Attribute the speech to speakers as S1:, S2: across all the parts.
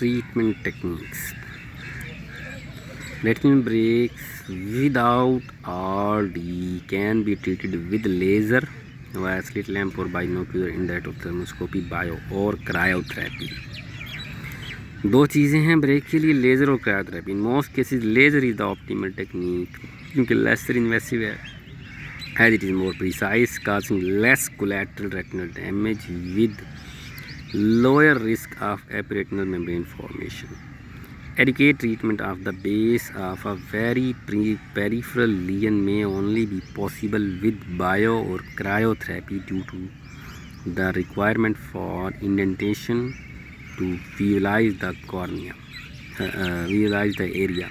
S1: treatment techniques. Retinal breaks without RD can be treated with laser, via slit lamp or binocular indirect thermoscopy, bio और cryotherapy. दो चीज़ें हैं break के लिए, laser और cryotherapy. In most cases laser is the optimal technique क्योंकि laser invasive है, as it is more precise, causing less collateral retinal damage with lower risk of epiretinal membrane formation. Adequate treatment of the base of a very peripheral lesion may only be possible with bio or cryotherapy due to the requirement for indentation to visualize the cornea, visualize the area.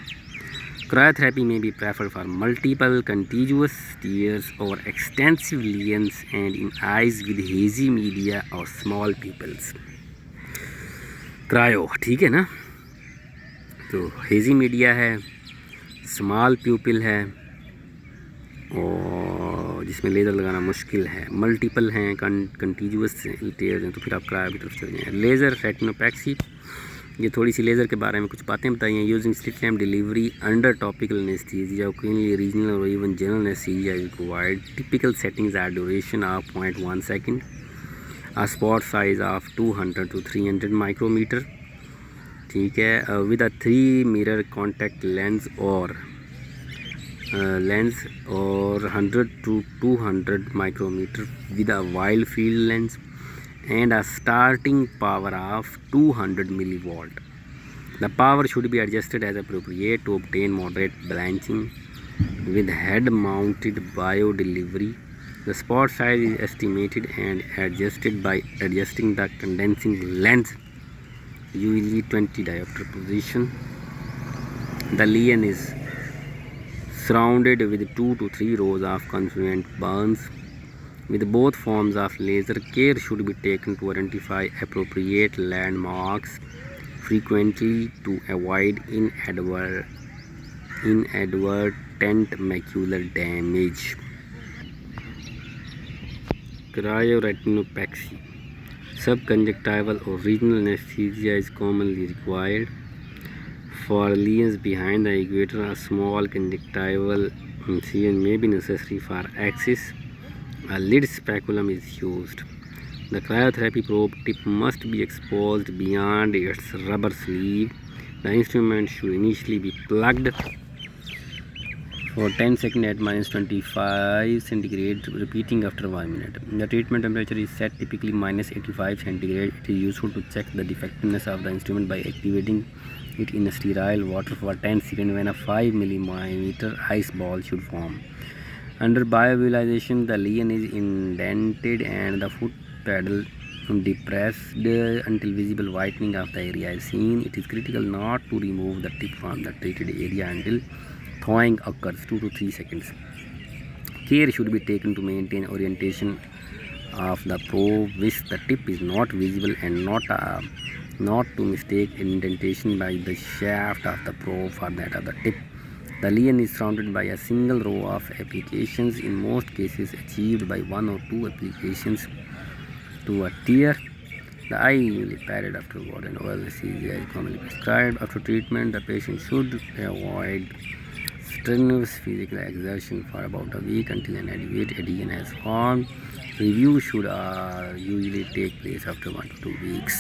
S1: Cryotherapy may be preferred for multiple contiguous tears or extensive lesions and in eyes with hazy media or small pupils. Cryo ठीक है ना, तो hazy media है, small प्यूपिल है और जिसमें laser लगाना मुश्किल है, मल्टीपल हैं, कंटिन्यूअस टेयर्स हैं, तो फिर आप क्रायो की तरफ चले जाएँ. लेज़र रेटिनोपैक्सी, ये थोड़ी सी लेज़र के बारे में कुछ बातें बताई हैं. Using slit lamp delivery under topical anaesthesia, occasionally regional और even general anaesthesia is required. Typical settings are duration of 0.1 second, a spot size of 200 to 300 micrometer. ठीक है, with a 3 mirror contact lens और 100 to 200 micrometer with a wide field lens and a starting power of 200 millivolt. The power should be adjusted as appropriate to obtain moderate blanching with head mounted bio delivery. The spot size is estimated and adjusted by adjusting the condensing lens, usually 20 diopter position. The lesion is surrounded with 2 to 3 rows of confluent burns. With both forms of laser, care should be taken to identify appropriate landmarks frequently to avoid inadvertent macular damage. Cryoretinopexy. Subconjunctival or regional anesthesia is commonly required. For lesions behind the equator, a small conjunctival incision may be necessary for access. A lid speculum is used. The cryotherapy probe tip must be exposed beyond its rubber sleeve. The instrument should initially be plugged for 10 seconds at -25 centigrade, repeating after 1 minute. The treatment temperature is set typically -85 centigrade. It is useful to check the effectiveness of the instrument by activating it in sterile water for 10 seconds when a 5 mm ice ball should form. Under biovisualization, the lesion is indented and the foot pedal depressed until visible whitening of the area is seen. It is critical not to remove the tip from the treated area until thawing occurs, 2 to 3 seconds. Care should be taken to maintain orientation of the probe which the tip is not visible and not to mistake indentation by the shaft of the probe for that of the tip. The lesion is surrounded by a single row of applications, in most cases achieved by 1 or 2 applications to a tear. The eye is usually padded afterward and oral anesthesia is commonly prescribed. After treatment, the patient should avoid strenuous physical exertion for about a week until an adequate adhesion has formed. Review should usually take place after 1 to 2 weeks.